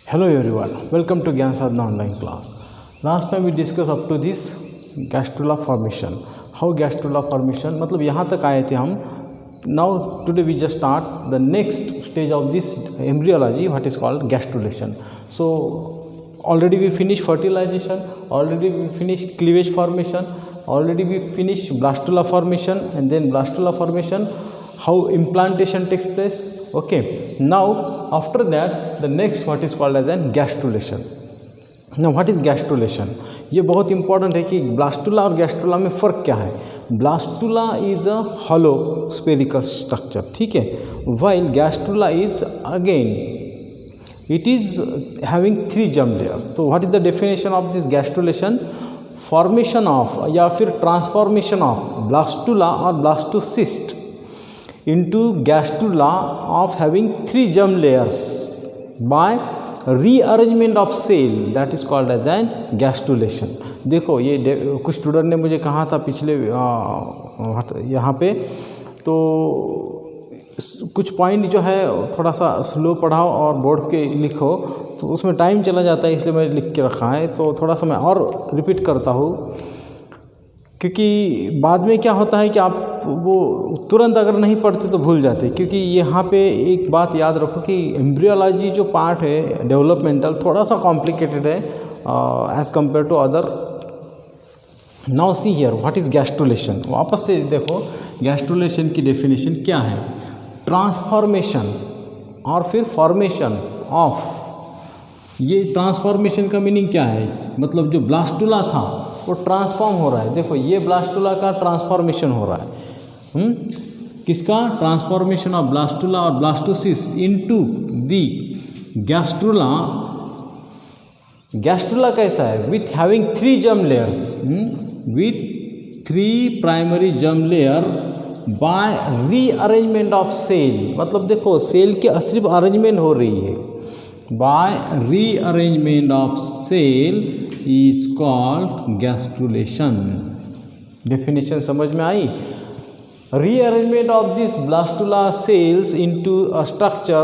Hello everyone, welcome to Gyan Sadhana online class. Last time we discussed up to this gastrula formation. How gastrula formation मतलब यहाँ तक आए थे हम. Now today we just start the next stage of this embryology, what is called gastrulation. So already we finished fertilization, already we finished cleavage formation, already we finished blastula formation, and then blastula formation, how implantation takes place. Okay, now after that the next what is called as an gastrulation. Now what is gastrulation? ये बहुत important है कि blastula और gastrula में फ़र्क क्या है. Blastula is a hollow spherical structure, ठीक है, while gastrula is again it is having 3 germ layers. तो what is the definition of this gastrulation? Formation of या फिर ट्रांसफॉर्मेशन ऑफ ब्लास्टुला और blastocyst into gastrula of having 3 germ layers by rearrangement of cell, that is called as an gastrulation. देखो ये कुछ student ने मुझे कहा था पिछले यहाँ पे, तो कुछ पॉइंट जो है थोड़ा सा स्लो पढ़ाओ और बोर्ड के लिखो, तो उसमें टाइम चला जाता है, इसलिए मैंने लिख के रखा है. तो थोड़ा सा मैं और रिपीट करता हूँ, क्योंकि बाद में क्या होता है कि आप वो तुरंत अगर नहीं पढ़ते तो भूल जाते. क्योंकि यहाँ पे एक बात याद रखो कि एम्ब्रियोलॉजी जो पार्ट है डेवलपमेंटल थोड़ा सा कॉम्प्लिकेटेड है as compare to other. Now see here what is gastrulation. वापस से देखो गैस्ट्रुलेशन की डेफिनेशन क्या है. ट्रांसफॉर्मेशन और फिर फॉर्मेशन ऑफ. ये ट्रांसफॉर्मेशन का मीनिंग क्या है? मतलब जो ब्लास्टुला था वो ट्रांसफॉर्म हो रहा है. देखो ये ब्लास्टुला का ट्रांसफॉर्मेशन हो रहा है. किसका? ट्रांसफॉर्मेशन ऑफ ब्लास्टुला और blastocyst into the gastrula. Gastrula कैसा है? With having 3 germ layers, with 3 primary germ layer by rearrangement of cell. मतलब देखो सेल की सिर्फ अरेंजमेंट हो रही है. by rearrangement of cell is called gastrulation. definition समझ में आई? rearrangement of this blastula cells into a structure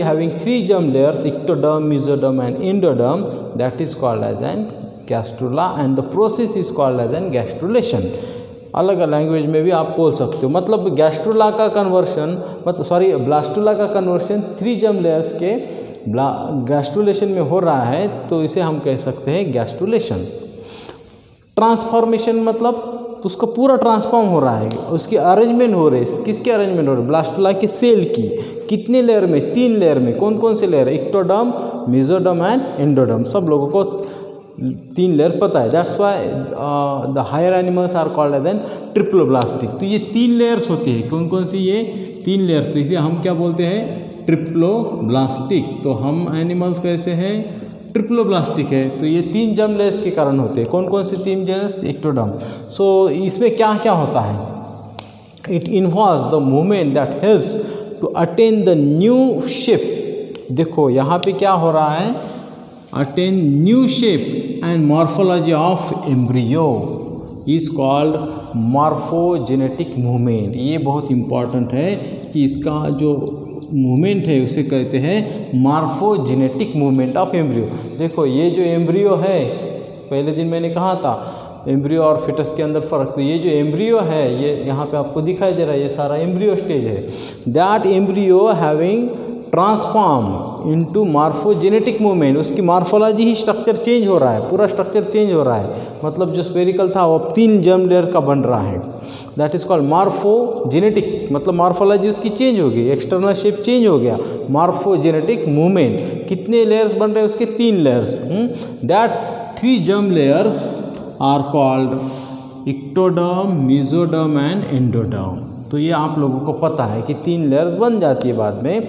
having 3 germ layers, ectoderm, mesoderm and endoderm, that is called as an gastrula, and the process is called as an gastrulation. अलग language में भी आप बोल सकते हो. मतलब गैस्ट्रुला का conversion blastula का कन्वर्शन 3 germ layers के गैस्ट्रुलेशन में हो रहा है, तो इसे हम कह सकते हैं गैस्ट्रुलेशन. ट्रांसफॉर्मेशन मतलब उसका पूरा ट्रांसफॉर्म हो रहा है, उसकी अरेंजमेंट हो रही है. किसकी अरेंजमेंट हो रही है? ब्लास्टुला के सेल की. कितने लेयर में? 3 लेयर में. कौन कौन से layer? Ectoderm, mesoderm and endoderm. सब लोगों को 3 लेयर पता है. That's why the higher animals are called as an triploblastic. तो ये 3 लेयर्स होती है. कौन कौन सी? ये 3 लेयर्स. तो इसे हम क्या बोलते हैं? ट्रिप्लोब्लास्टिक. तो हम एनिमल्स कैसे हैं? ट्रिप्लोब्लास्टिक है. तो ये 3 germ layers के कारण होते हैं. कौन कौन से 3 layers? एक्टोडर्म. सो इसमें क्या क्या होता है? It involves the movement that helps to attain the new shape. देखो यहाँ पे क्या हो रहा है? Attain new shape and morphology of embryo is called morphogenetic movement. ये बहुत इंपॉर्टेंट है कि इसका जो मूवमेंट है उसे कहते हैं मॉर्फोजेनेटिक मूवमेंट ऑफ एम्ब्रियो. देखो ये जो एम्ब्रियो है, पहले दिन मैंने कहा था एम्ब्रियो और फिटस के अंदर फ़र्क. तो ये जो एम्ब्रियो है, ये यहाँ पे आपको दिखाई दे रहा है, ये सारा एम्ब्रियो स्टेज है. That embryo having transform into morphogenetic movement. उसकी मॉर्फोलॉजी ही स्ट्रक्चर चेंज हो रहा है, पूरा स्ट्रक्चर चेंज हो रहा है. मतलब जो स्पेरिकल था वो 3 germ layer का बन रहा है. That is called morphogenetic. मतलब मॉर्फोलॉजी उसकी चेंज हो गई, एक्सटर्नल शेप चेंज हो गया. Morphogenetic movement. कितने लेयर्स बन रहे हैं उसके? 3 layers. That 3 germ layers are called ectoderm, mesoderm and endoderm. तो ये आप लोगों को पता है कि 3 layers बन जाती है बाद में.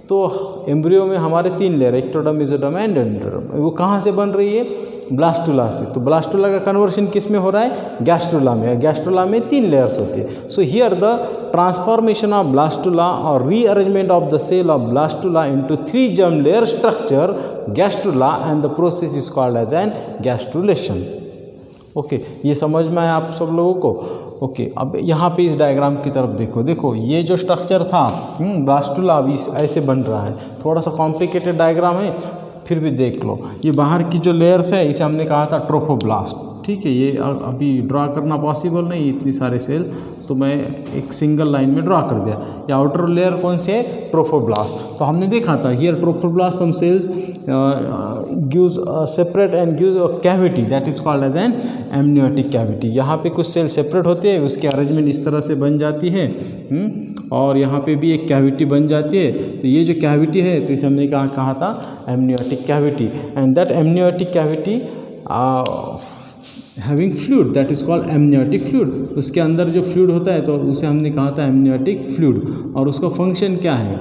तो एम्ब्रियो में हमारे 3 layer, ectoderm, mesoderm and endoderm. वो कहाँ से बन रही है? ब्लास्टुला से. तो ब्लास्टुला का कन्वर्शन किस में हो रहा है? गैस्ट्रुला में. गैस्ट्रुला में 3 लेयर्स होती है. So here the transformation of blastula और rearrangement of the cell of blastula into 3 germ layer structure gastrula, and the process is called as an gastrulation. Okay, ये समझ में आया आप सब लोगों को? ओके, अब यहाँ पे इस डायग्राम की तरफ देखो. देखो ये जो स्ट्रक्चर था ब्लास्टुला अभी ऐसे बन रहा है. थोड़ा सा कॉम्प्लिकेटेड डायग्राम है, फिर भी देख लो, ये बाहर की जो लेयर्स है इसे हमने कहा था ट्रोफोब्लास्ट, ठीक है। ये अभी ड्रा करना पॉसिबल नहीं इतनी सारे सेल, तो मैं एक सिंगल लाइन में ड्रा कर दिया। ये आउटर लेयर कौन से है? ट्रोफोब्लास्ट। तो हमने देखा था here trophoblast some cells gives separate and gives a cavity that is called as an amniotic cavity. यहाँ पे कुछ सेल सेपरेट होते हैं, उसकी अरेंजमेंट इस तरह से बन जाती है, और यहाँ पे भी एक कैविटी बन जाती है। तो ये जो कैविटी है तो इसे हमने कहा था amniotic cavity, and that amniotic cavity having fluid that is called amniotic fluid. उसके अंदर जो फ्लूइड होता है तो उसे हमने कहा था एमनियोटिक फ्लूइड, और उसका फंक्शन क्या है?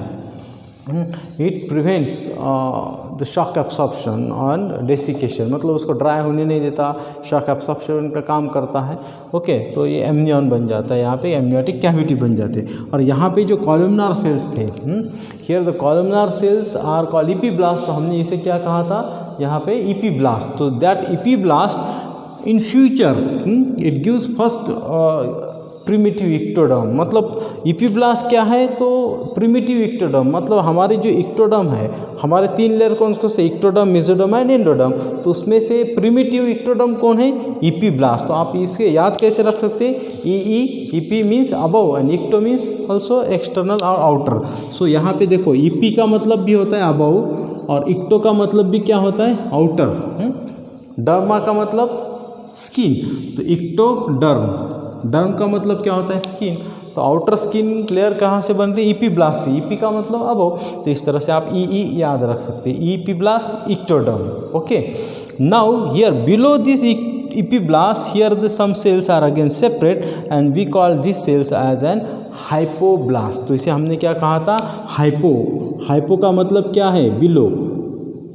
It prevents the shock absorption और डेसिकेशन, मतलब उसको ड्राई होने नहीं देता, शॉक एब्सॉर्प्शन का काम करता है। ओके, तो ये एमनियन बन जाता है, यहाँ पे एमनियोटिक कैविटी बन जाते हैं। और यहाँ पे जो कॉलमनार सेल्स थे, here the columnar cells are called epiblast. तो हमने इसे क्या कहा था यहाँ पे? इपीब्लास्ट। तो that epiblast in future it gives first primitive ectoderm. मतलब इपीब्लास्ट क्या है? तो प्रिमिटिव इक्टोडर्म, मतलब हमारे जो इक्टोडर्म है, हमारे 3 लेयर कौन से? Ectoderm, mesoderm and endoderm. तो उसमें से प्रिमिटिव इक्टोडर्म कौन है? इपीब्लास्ट। तो आप इसके याद कैसे रख सकते हैं? EP means above and ecto means also external और आउटर। सो यहाँ पे देखो, ईपी का मतलब भी होता है अबव, और इक्टो का मतलब भी क्या होता है? आउटर। डर्मा का मतलब स्किन, तो इक्टोडर्म, डर्म का मतलब क्या होता है? स्किन। तो आउटर स्किन लेयर कहाँ से बन रही है? इपीब्लास्ट से। ईपी का मतलब अबव, तो इस तरह से आप ई याद रख सकते हैं, epiblast, ectoderm. Okay, now here below this epiblast here the some cells are again separate and we call this cells as an hypoblast. तो इसे हमने क्या कहा था? हाइपो। हाइपो का मतलब क्या है? बिलो।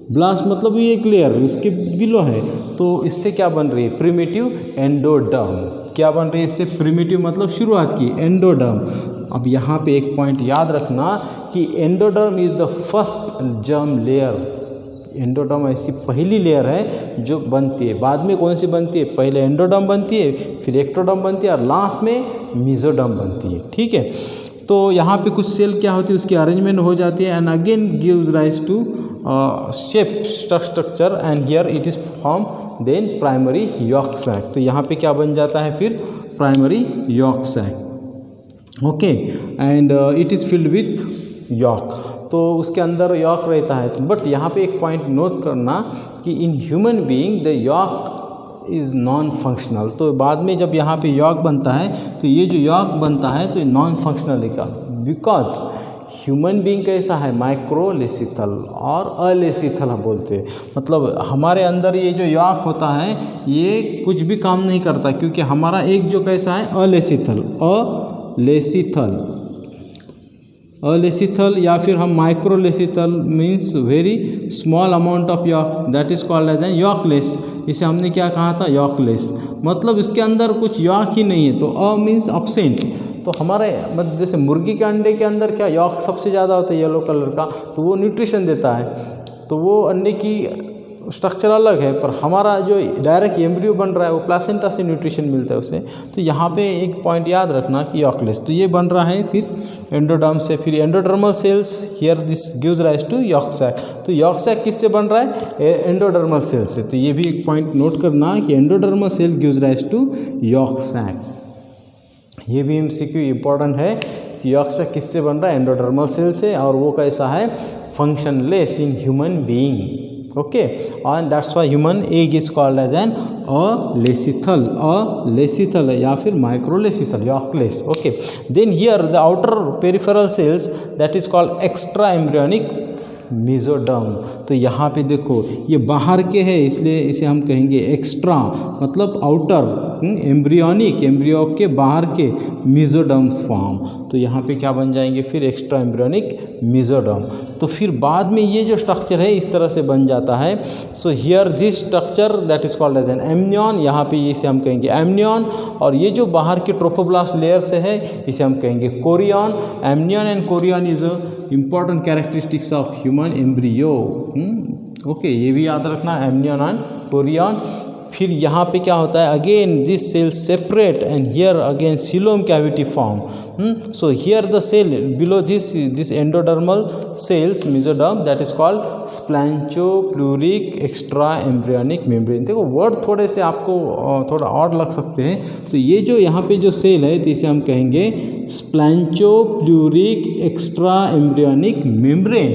ब्लास्ट मतलब ये एक लेयर उसके बिलो है, तो इससे क्या बन रही है? Primitive endoderm. क्या बन रही है इससे? प्रिमिटिव मतलब शुरुआत की, एंडोडर्म। अब यहाँ पे एक पॉइंट याद रखना कि endoderm is the first germ layer. Endoderm ऐसी पहली लेयर है जो बनती है। बाद में कौन सी बनती है? पहले एंडोडर्म बनती है, फिर एक्टोडर्म बनती है, और लास्ट में मेसोडर्म बनती है, ठीक है। तो यहाँ पे कुछ सेल क्या होती है? उसकी अरेंजमेंट हो जाती है, and again gives rise to shape structure, and here it is form then primary yolk sac. तो यहाँ पे क्या बन जाता है फिर? Primary yolk sac. Okay, and it is filled with yolk. तो उसके अंदर यॉर्क रहता है। बट यहाँ पे एक पॉइंट नोट करना कि इन human being the York is non functional. तो बाद में जब यहाँ पे यॉर्क बनता है तो ये जो यॉर्क बनता है तो ये नॉन फंक्शनल है, बिकॉज ह्यूमन बीइंग कैसा है? माइक्रोलेसिथल और अलेसिथल हम बोलते हैं। मतलब हमारे अंदर ये जो यॉर्क होता है ये कुछ भी काम नहीं करता, क्योंकि हमारा एक जो कैसा है? अलेसिथल। अलेसिथल या फिर हम microlecithal means very small amount of yolk, that is called as an yolkless. इसे हमने क्या कहा था? यॉर्कलेस। मतलब इसके अंदर कुछ यॉर्क ही नहीं है, तो अ मीन्स अब्सेंट। तो हमारे मतलब जैसे मुर्गी के अंडे के अंदर क्या यॉर्क सबसे ज़्यादा होता है येलो कलर का, तो वो न्यूट्रिशन देता है, तो वो अंडे की स्ट्रक्चर अलग है। पर हमारा जो डायरेक्ट एम्ब्रियो बन रहा है वो प्लासेंटा से न्यूट्रिशन मिलता है उसे। तो यहाँ पे एक पॉइंट याद रखना कि यॉर्कलेस। तो ये बन रहा है फिर एंडोडर्म से, फिर endodermal cells, here this gives rise to yolk sac. तो यॉर्क सैक किससे बन रहा है? एंडोडर्मल सेल से। तो ये भी एक पॉइंट नोट करना कि endodermal cell gives rise to yolk sac. ये भी एमसीक्यू इम्पॉर्टेंट है कि यॉर्क सैक किससे बन रहा है? एंडोडर्मल सेल से, और वो कैसा है? Functionless in human being. Okay, and that's why human egg is called as an alesithal या फिर microlesithal, yolkless. Okay, then here the outer peripheral cells that is called extra embryonic mesoderm. तो यहाँ पे देखो ये बाहर के है, इसलिए इसे हम कहेंगे एक्स्ट्रा, मतलब आउटर एम्ब्रियोनिक, एम्ब्रियो के बाहर के मेसोडर्म फॉर्म। तो यहाँ पे क्या बन जाएंगे फिर? Extra embryonic mesoderm. तो फिर बाद में ये जो स्ट्रक्चर है इस तरह से बन जाता है। So here this structure that is called as an amnion. यहाँ पे इसे हम कहेंगे एमनियन, और ये जो बाहर के ट्रोफोब्लास्ट लेयर से है इसे हम कहेंगे Korean. Amnion and Korean is important characteristics of human embryo. Okay, ये भी याद रखना, एमनियन एंड कोरियन। फिर यहाँ पे क्या होता है, again this cell separate and here again coelom cavity form. So here the cell below this endodermal cells mesoderm that is called splanchnopleuric extra embryonic membrane. देखो वर्ड थोड़े से आपको थोड़ा और लग सकते हैं. तो ये जो यहाँ पे जो सेल है तो इसे हम कहेंगे splanchnopleuric extra embryonic membrane.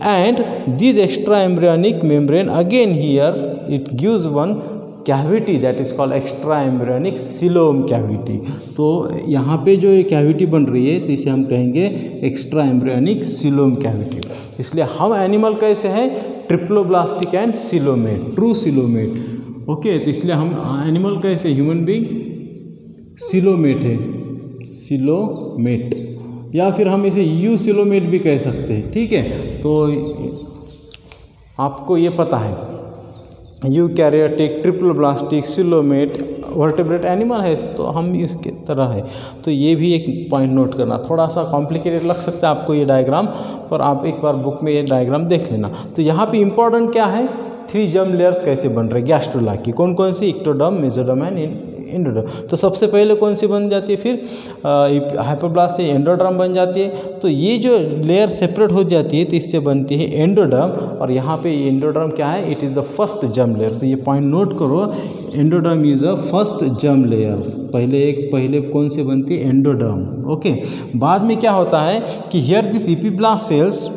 And this extra embryonic membrane again here it gives one cavity that is called extra embryonic coelom cavity. तो यहाँ पे जो ये कैविटी बन रही है तो इसे हम कहेंगे एक्स्ट्रा एम्ब्रियोनिक coelom cavity. इसलिए हम एनिमल कैसे हैं, triploblastic and coelomate, true coelomate. Okay, तो इसलिए हम एनिमल कैसे, ह्यूमन बीइंग सिलोमेट है, सिलोमेट, या फिर हम इसे यू सिलोमेट भी कह सकते हैं. ठीक है, तो आपको ये पता है eukaryotic, triploblastic, coelomate vertebrate animal है, तो हम इसके तरह है. तो ये भी एक पॉइंट नोट करना. थोड़ा सा कॉम्प्लिकेटेड लग सकता है आपको ये डायग्राम, पर आप एक बार बुक में ये डायग्राम देख लेना. तो यहाँ पे इम्पोर्टेंट क्या है, 3 जर्म लेयर्स कैसे बन रहे हैं गैस्ट्रोला की, कौन कौन सी, इक्टोडर्म, मेसोडर्म एंड एंडोडर्म. तो सबसे पहले कौन सी बन जाती है, फिर हाइपोब्लास्ट से एंडोडर्म बन जाती है. तो ये जो लेयर सेपरेट हो जाती है तो इससे बनती है एंडोडर्म. और यहाँ पे एंडोडर्म क्या है, it is the first germ layer. तो ये पॉइंट नोट करो, endoderm is a first germ layer. पहले कौन से बनती है, एंडोडर्म. ओके, बाद में क्या होता है कि here this epiblast cells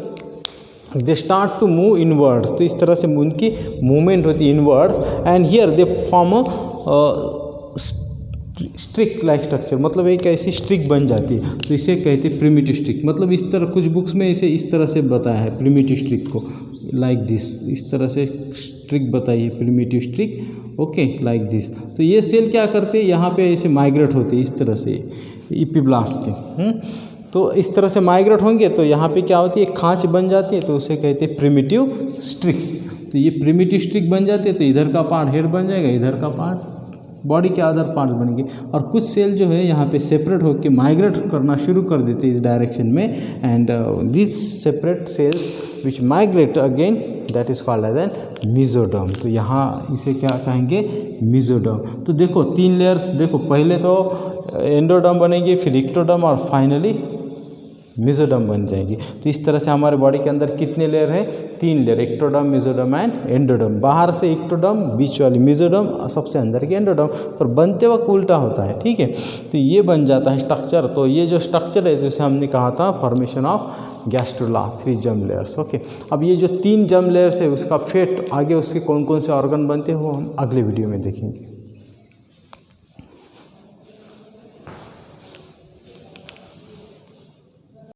they start to move inwards. तो इस तरह से उनकी मूवमेंट होती है inwards, and here they form streak like structure, मतलब एक ऐसी स्ट्रिक बन जाती है. तो इसे कहते हैं प्रिमिटिव स्ट्रिक. मतलब इस तरह कुछ बुक्स में इसे इस तरह से बताया है प्रिमिटिव स्ट्रिक को, लाइक दिस, इस तरह से स्ट्रिक बताई है primitive streak. Okay, like this. तो ये सेल क्या करते हैं, यहाँ पे ऐसे माइग्रेट होते हैं इस तरह से इपीब्लास्ट के. तो इस तरह से माइग्रेट होंगे तो यहाँ पे क्या होती है, खांच बन जाती है, तो उसे कहते हैं प्रिमिटिव स्ट्रिक. तो ये प्रिमिटिव स्ट्रिक बन जाती है, तो इधर का पार्ट हेड बन जाएगा, इधर का पार्ट बॉडी के अदर पार्ट्स बनेंगे. और कुछ सेल जो है यहाँ पे सेपरेट होकर माइग्रेट करना शुरू कर देते हैं इस डायरेक्शन में. And this separate cells which migrate again that is called as an mesoderm. तो यहाँ इसे क्या कहेंगे, मेसोडर्म. तो देखो 3 लेयर्स, देखो पहले तो एंडोडर्म बनेंगे, फिर इक्टोडर्म और फाइनली मेसोडर्म बन जाएगी. तो इस तरह से हमारे बॉडी के अंदर कितने लेयर है, 3 layer, ectoderm, mesoderm and endoderm. बाहर से इक्टोडर्म, बीच वाली मेसोडर्म, सबसे अंदर की एंडोडर्म. पर बनते वक्त उल्टा होता है. ठीक है, तो ये बन जाता है स्ट्रक्चर. तो ये जो स्ट्रक्चर है जैसे हमने कहा था formation of gastrula, 3 germ layers. Okay, अब ये जो 3 जर्म लेयर्स है उसका फेट आगे उसके कौन कौन से ऑर्गन बनते हैं वो हम अगले वीडियो में देखेंगे.